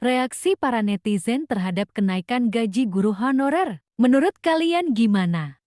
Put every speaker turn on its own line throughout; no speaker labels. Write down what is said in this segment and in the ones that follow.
Reaksi para netizen terhadap kenaikan gaji guru honorer. Menurut kalian gimana?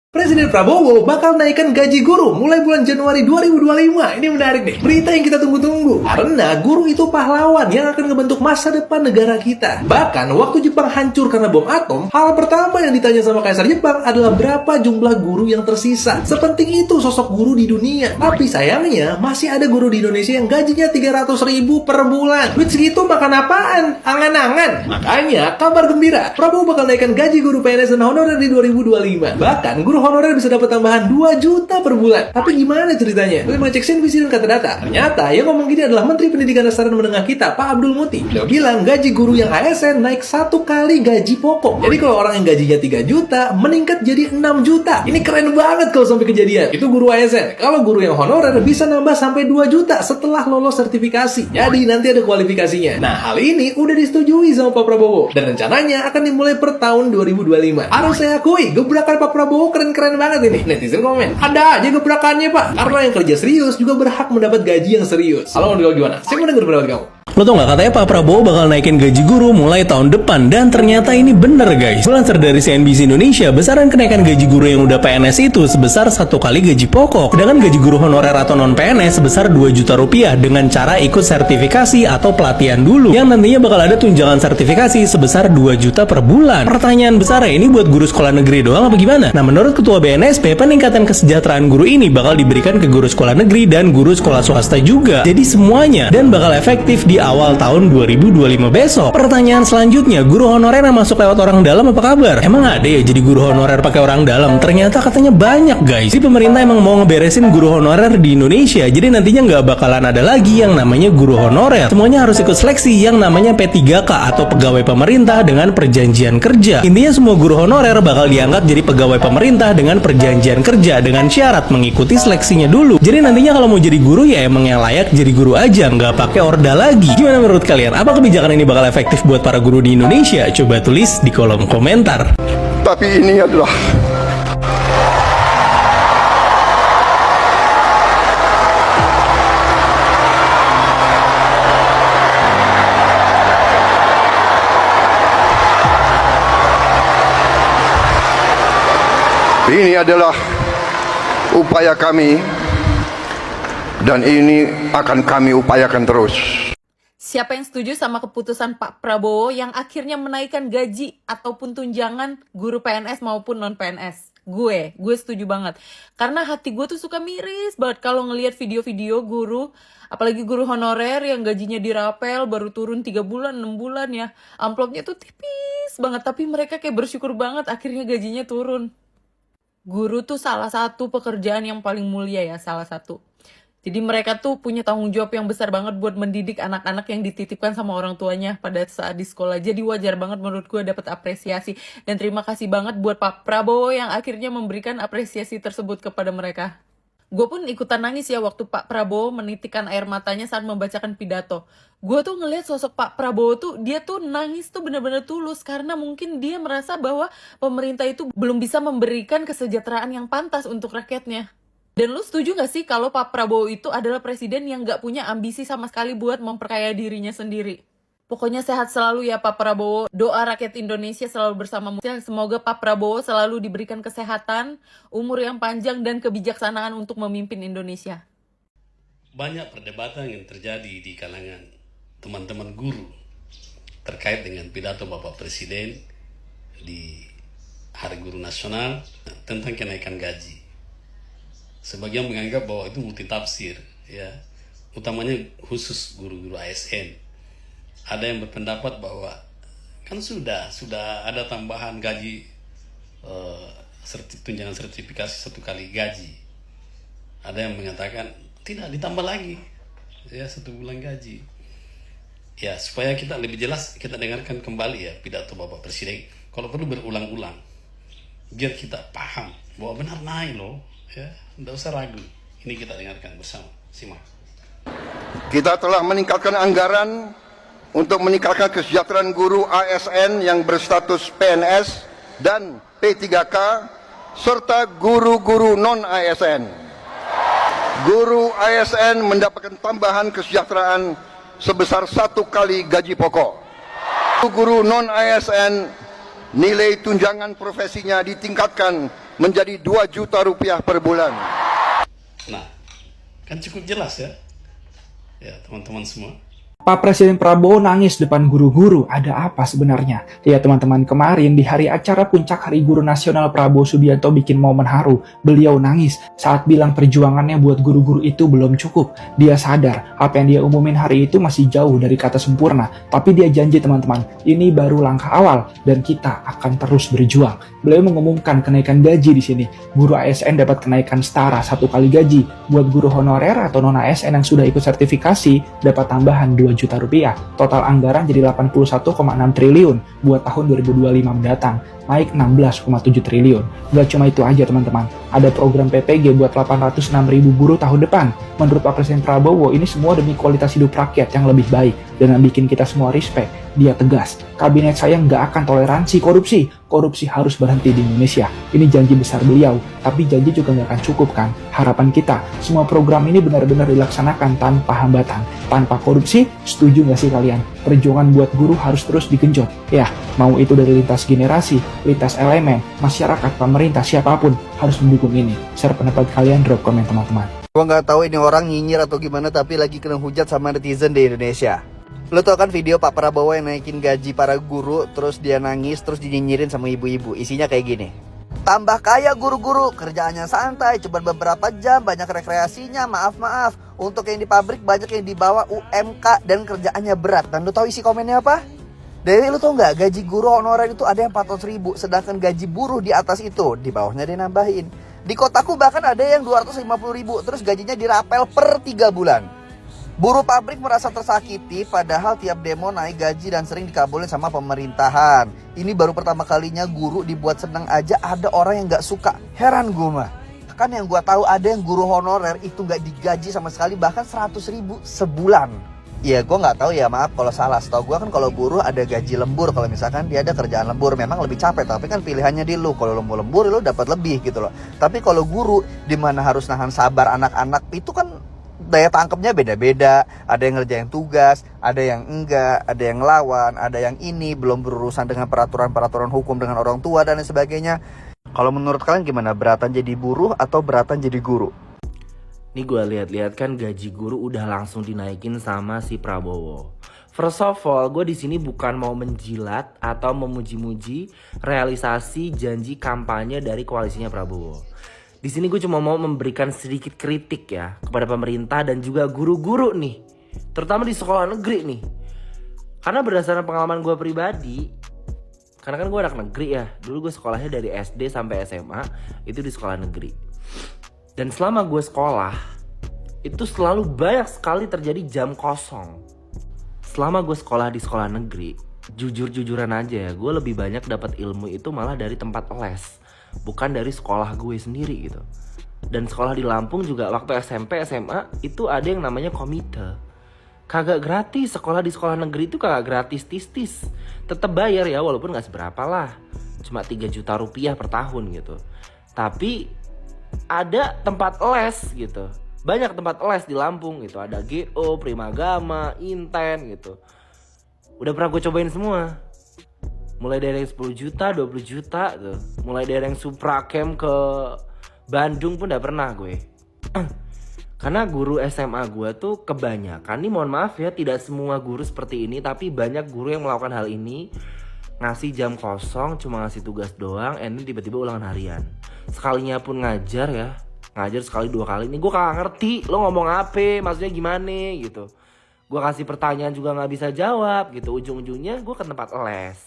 Presiden Prabowo bakal naikkan gaji guru mulai bulan Januari 2025. Ini menarik nih, berita yang kita tunggu-tunggu. Karena guru itu pahlawan yang akan ngebentuk masa depan negara kita. Bahkan waktu Jepang hancur karena bom atom, hal pertama yang ditanya sama Kaisar Jepang adalah berapa jumlah guru yang tersisa. Sepenting itu sosok guru di dunia. Tapi sayangnya masih ada guru di Indonesia yang gajinya 300.000 per bulan. Duit segitu makan apaan? Angan-angan. Makanya kabar gembira, Prabowo bakal naikkan gaji guru PNS dan honorer di 2025. Bahkan guru honorer bisa dapat tambahan 2 juta per bulan. Tapi gimana ceritanya? Boleh mengecek CNBC dan kata data. Ternyata yang ngomong gini adalah Menteri Pendidikan Dasar dan Menengah kita, Pak Abdul Muti. Beliau bilang gaji guru yang ASN naik 1 kali gaji pokok. Jadi kalau orang yang gajinya 3 juta meningkat jadi 6 juta. Ini keren banget kalau sampai kejadian. Itu guru ASN. Kalau guru yang honorer bisa nambah sampai 2 juta setelah lolos sertifikasi. Jadi nanti ada kualifikasinya. Nah, hal ini udah disetujui sama Pak Prabowo dan rencananya akan dimulai per tahun 2025. Harus saya akui, gebrakan Pak Prabowo keren banget ini. Netizen komen, ada aja gebrakannya Pak. Karena yang kerja serius juga berhak mendapat gaji yang serius. Kalau menurut kamu gimana? Saya mau denger pendapat kamu.
Lo tau gak, katanya Pak Prabowo bakal naikin gaji guru mulai tahun depan. Dan ternyata ini bener guys. Lansir dari CNBC Indonesia, besaran kenaikan gaji guru yang udah PNS itu sebesar 1 kali gaji pokok. Sedangkan gaji guru honorer atau non PNS sebesar 2 juta rupiah dengan cara ikut sertifikasi atau pelatihan dulu, yang nantinya bakal ada tunjangan sertifikasi sebesar 2 juta per bulan. Pertanyaan besarnya, ini buat guru sekolah negeri doang apa gimana? Nah, menurut Ketua BNSP, peningkatan kesejahteraan guru ini bakal diberikan ke guru sekolah negeri dan guru sekolah swasta juga. Jadi semuanya, dan bakal efektif di awal tahun 2025 besok. Pertanyaan selanjutnya, guru honorer yang masuk lewat orang dalam apa kabar? Emang ada ya jadi guru honorer pakai orang dalam? Ternyata katanya banyak guys. Jadi pemerintah emang mau ngeberesin guru honorer di Indonesia. Jadi nantinya nggak bakalan ada lagi yang namanya guru honorer. Semuanya harus ikut seleksi yang namanya P3K atau pegawai pemerintah dengan perjanjian kerja. Intinya semua guru honorer bakal diangkat jadi pegawai pemerintah dengan perjanjian kerja dengan syarat mengikuti seleksinya dulu. Jadi nantinya kalau mau jadi guru ya emang yang layak jadi guru aja, nggak pakai orda lagi. Gimana menurut kalian? Apa kebijakan ini bakal efektif buat para guru di Indonesia? Coba tulis di kolom komentar.
Tapi ini adalah upaya kami dan ini akan kami upayakan terus.
Siapa yang setuju sama keputusan Pak Prabowo yang akhirnya menaikkan gaji ataupun tunjangan guru PNS maupun non-PNS? Gue setuju banget. Karena hati gue tuh suka miris banget kalau ngelihat video-video guru, apalagi guru honorer yang gajinya dirapel baru turun 3 bulan, 6 bulan ya. Amplopnya tuh tipis banget, tapi mereka kayak bersyukur banget akhirnya gajinya turun. Guru tuh salah satu pekerjaan yang paling mulia ya, salah satu. Jadi mereka tuh punya tanggung jawab yang besar banget buat mendidik anak-anak yang dititipkan sama orang tuanya pada saat di sekolah. Jadi wajar banget menurut gue dapat apresiasi. Dan terima kasih banget buat Pak Prabowo yang akhirnya memberikan apresiasi tersebut kepada mereka. Gue pun ikutan nangis ya waktu Pak Prabowo menitikkan air matanya saat membacakan pidato. Gue tuh ngelihat sosok Pak Prabowo tuh, dia tuh nangis tuh bener-bener tulus. Karena mungkin dia merasa bahwa pemerintah itu belum bisa memberikan kesejahteraan yang pantas untuk rakyatnya. Dan lu setuju gak sih kalau Pak Prabowo itu adalah presiden yang gak punya ambisi sama sekali buat memperkaya dirinya sendiri? Pokoknya sehat selalu ya Pak Prabowo. Doa rakyat Indonesia selalu bersamamu. Semoga Pak Prabowo selalu diberikan kesehatan, umur yang panjang, dan kebijaksanaan untuk memimpin Indonesia.
Banyak perdebatan yang terjadi di kalangan teman-teman guru terkait dengan pidato Bapak Presiden di Hari Guru Nasional tentang kenaikan gaji. Sebagian menganggap bahwa itu multitafsir, ya, utamanya khusus guru-guru ASN. Ada yang berpendapat bahwa kan sudah ada tambahan gaji, tunjangan sertifikasi 1 kali gaji. Ada yang mengatakan tidak, ditambah lagi, ya, 1 bulan gaji. Ya, supaya kita lebih jelas, kita dengarkan kembali ya pidato Bapak Presiden. Kalau perlu berulang-ulang, biar kita paham bahwa benar naik loh. Ya, tidak usah ragu. Ini kita dengarkan bersama. Simak.
Kita telah meningkatkan anggaran untuk meningkatkan kesejahteraan guru ASN yang berstatus PNS dan P3K serta guru-guru non-ASN. Guru ASN mendapatkan tambahan kesejahteraan sebesar 1 kali gaji pokok. Guru non-ASN nilai tunjangan profesinya ditingkatkan menjadi 2 juta rupiah per bulan.
Nah, kan cukup jelas ya, ya teman-teman semua.
Pak Presiden Prabowo nangis depan guru-guru. Ada apa sebenarnya? Ya teman-teman, kemarin di hari acara puncak Hari Guru Nasional, Prabowo Subianto bikin momen haru. Beliau nangis saat bilang perjuangannya buat guru-guru itu belum cukup. Dia sadar apa yang dia umumin hari itu masih jauh dari kata sempurna. Tapi dia janji teman-teman, ini baru langkah awal dan kita akan terus berjuang. Beliau mengumumkan kenaikan gaji di sini. Guru ASN dapat kenaikan setara 1 kali gaji. Buat guru honorer atau non-ASN yang sudah ikut sertifikasi dapat tambahan 2 juta rupiah. Total anggaran jadi 81,6 triliun buat tahun 2025 mendatang, naik 16,7 triliun. Gak cuma itu aja teman-teman, ada program PPG buat 806.000 buruh tahun depan. Menurut Pak Presiden Prabowo, ini semua demi kualitas hidup rakyat yang lebih baik dan yang bikin kita semua respect. Dia tegas, kabinet saya nggak akan toleransi korupsi. Korupsi harus berhenti di Indonesia. Ini janji besar beliau, tapi janji juga nggak akan cukup kan? Harapan kita, semua program ini benar-benar dilaksanakan tanpa hambatan, tanpa korupsi. Setuju nggak sih kalian? Perjuangan buat guru harus terus digenjot. Ya, mau itu dari lintas generasi, lintas elemen, masyarakat, pemerintah, siapapun harus mendukung ini. Share pendapat kalian, drop komen teman-teman.
Gua nggak tahu ini orang nyinyir atau gimana, tapi lagi kena hujat sama netizen di Indonesia. Lo tau kan video Pak Prabowo yang naikin gaji para guru, terus dia nangis, terus dinyinyirin sama ibu-ibu. Isinya kayak gini. Tambah kaya guru-guru, kerjaannya santai, cuma beberapa jam, banyak rekreasinya, maaf-maaf. Untuk yang di pabrik banyak yang dibawa UMK dan kerjaannya berat. Dan lo tau isi komennya apa? Dari lo tau nggak, gaji guru honorer itu ada yang 400.000, sedangkan gaji buruh di atas itu, di bawahnya dia nambahin. Di kotaku bahkan ada yang 250.000, terus gajinya dirapel per 3 bulan. Buruh pabrik merasa tersakiti padahal tiap demo naik gaji dan sering dikabulin sama pemerintahan. Ini baru pertama kalinya guru dibuat senang aja ada orang yang gak suka. Heran gue mah. Kan yang gue tahu ada yang guru honorer itu gak digaji sama sekali, bahkan 100.000 sebulan. Ya gue gak tahu ya, maaf kalau salah. Setahu gue kan kalau buruh ada gaji lembur. Kalau misalkan dia ada kerjaan lembur memang lebih capek, tapi kan pilihannya di lu. Kalau lu mau lembur lu dapat lebih gitu loh. Tapi kalau guru dimana harus nahan sabar anak-anak itu kan daya tangkapnya beda-beda. Ada yang ngerjain tugas, ada yang enggak, ada yang lawan, ada yang ini belum berurusan dengan peraturan-peraturan hukum dengan orang tua dan lain sebagainya. Kalau menurut kalian gimana? Beratan jadi buruh atau beratan jadi guru?
Nih gue lihat-lihat kan gaji guru udah langsung dinaikin sama si Prabowo. First of all, gue di sini bukan mau menjilat atau memuji-muji realisasi janji kampanye dari koalisinya Prabowo. Di sini gue cuma mau memberikan sedikit kritik ya kepada pemerintah dan juga guru-guru nih, terutama di sekolah negeri nih. Karena berdasarkan pengalaman gue pribadi, karena kan gue anak negeri ya, dulu gue sekolahnya dari SD sampai SMA itu di sekolah negeri. Dan selama gue sekolah, itu selalu banyak sekali terjadi jam kosong. Selama gue sekolah di sekolah negeri, jujur-jujuran aja ya, gue lebih banyak dapat ilmu itu malah dari tempat les, bukan dari sekolah gue sendiri gitu. Dan sekolah di Lampung juga waktu SMP, SMA itu ada yang namanya komite. Kagak gratis, sekolah di sekolah negeri itu kagak gratis tis-tis. Tetap bayar ya, walaupun gak seberapa lah. Cuma 3 juta rupiah per tahun gitu. Tapi ada tempat les gitu. Banyak tempat les di Lampung gitu. Ada GO, Primagama, Inten gitu. Udah pernah gue cobain semua. Mulai dari yang 10 juta, 20 juta tuh. Mulai dari yang Supracam ke Bandung pun udah pernah gue. Karena guru SMA gue tuh kebanyakan, nih mohon maaf ya, tidak semua guru seperti ini, tapi banyak guru yang melakukan hal ini. Ngasih jam kosong, cuma ngasih tugas doang, and tiba-tiba ulangan harian. Sekalinya pun ngajar ya, ngajar sekali 2 kali, ini gue kagak ngerti lo ngomong apa, maksudnya gimana gitu. Gue kasih pertanyaan juga gak bisa jawab gitu, ujung-ujungnya gue ke tempat les.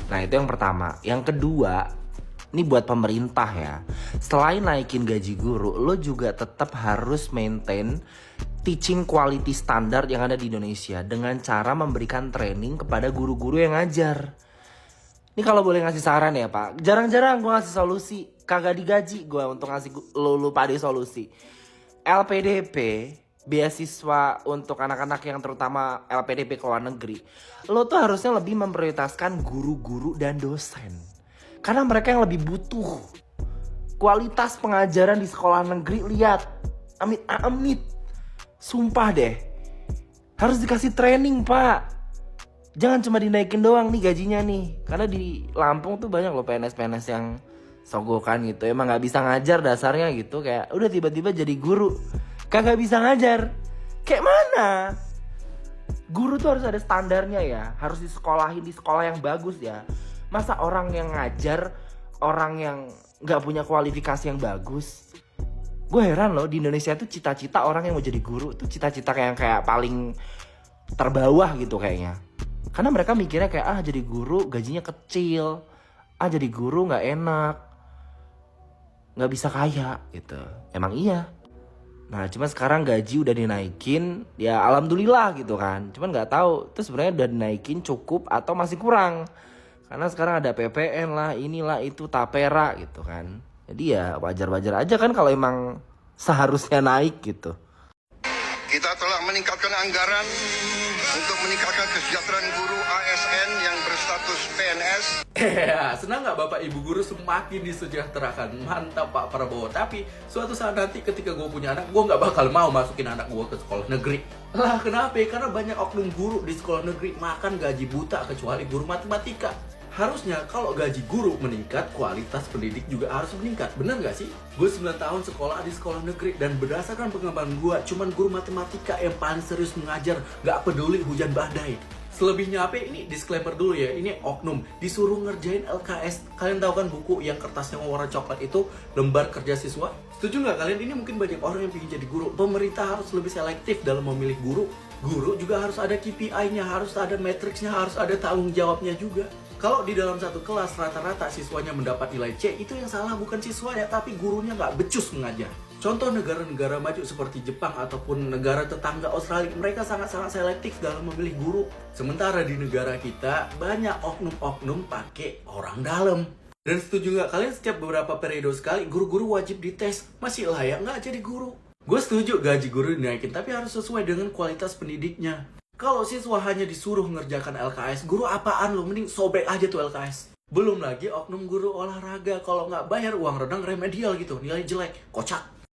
Nah itu yang pertama. Yang kedua, ini buat pemerintah ya. Selain naikin gaji guru, lo juga tetap harus maintain teaching quality standard yang ada di Indonesia dengan cara memberikan training kepada guru-guru yang ngajar. Ini kalau boleh ngasih saran ya Pak, jarang-jarang gue ngasih solusi. Kagak digaji gue untuk ngasih lo pada solusi. LPDP, beasiswa untuk anak-anak yang terutama LPDP ke luar negeri. Lo tuh harusnya lebih memprioritaskan guru-guru dan dosen. Karena mereka yang lebih butuh. Kualitas pengajaran di sekolah negeri lihat. Amit-amit. Sumpah deh. Harus dikasih training, Pak. Jangan cuma dinaikin doang nih gajinya nih. Karena di Lampung tuh banyak loh PNS-PNS yang sogokan gitu. Emang gak bisa ngajar dasarnya gitu. Kayak udah tiba-tiba jadi guru, kagak bisa ngajar. Kayak mana? Guru tuh harus ada standarnya ya. Harus disekolahin di sekolah yang bagus ya. Masa orang yang ngajar, orang yang gak punya kualifikasi yang bagus. Gue heran loh, di Indonesia tuh cita-cita orang yang mau jadi guru tuh cita-cita kayak paling terbawah gitu kayaknya. Karena mereka mikirnya kayak jadi guru gajinya kecil, jadi guru nggak enak, nggak bisa kaya gitu. Emang iya. Nah cuma sekarang gaji udah dinaikin, ya alhamdulillah gitu kan. Cuman nggak tahu tuh sebenarnya udah dinaikin cukup atau masih kurang. Karena sekarang ada PPN lah, inilah itu, tapera gitu kan. Jadi ya wajar-wajar aja kan kalau emang seharusnya naik gitu.
Kita telah meningkatkan anggaran untuk meningkatkan kesejahteraan guru ASN yang berstatus PNS.
Ya, senang nggak Bapak Ibu guru semakin disejahterakan? Mantap Pak Prabowo. Tapi suatu saat nanti ketika gue punya anak, gue nggak bakal mau masukin anak gue ke sekolah negeri. Lah kenapa? Karena banyak oknum guru di sekolah negeri makan gaji buta kecuali guru matematika. Harusnya kalau gaji guru meningkat, kualitas pendidik juga harus meningkat. Bener gak sih? Gue 9 tahun sekolah di sekolah negeri, dan berdasarkan pengalaman gue, cuman guru matematika yang paling serius mengajar, gak peduli hujan badai. Selebihnya apa? Ini disclaimer dulu ya, ini oknum disuruh ngerjain LKS. Kalian tahu kan buku yang kertasnya warna coklat itu, lembar kerja siswa? Setuju nggak kalian? Ini mungkin banyak orang yang ingin jadi guru. Pemerintah harus lebih selektif dalam memilih guru. Guru juga harus ada KPI-nya, harus ada matriksnya, harus ada tanggung jawabnya juga. Kalau di dalam satu kelas rata-rata siswanya mendapat nilai C, itu yang salah bukan siswanya, tapi gurunya nggak becus mengajar. Contoh negara-negara maju seperti Jepang ataupun negara tetangga Australia, mereka sangat-sangat selektif dalam memilih guru. Sementara di negara kita, banyak oknum-oknum pakai orang dalam. Dan setuju nggak kalian setiap beberapa periode sekali, guru-guru wajib dites, masih layak nggak jadi guru? Gue setuju gaji guru dinaikin, tapi harus sesuai dengan kualitas pendidiknya. Kalau siswa hanya disuruh ngerjakan LKS, guru apaan lo? Mending sobek aja tuh LKS. Belum lagi oknum guru olahraga, kalau nggak bayar uang renang remedial gitu, nilai jelek, kocak.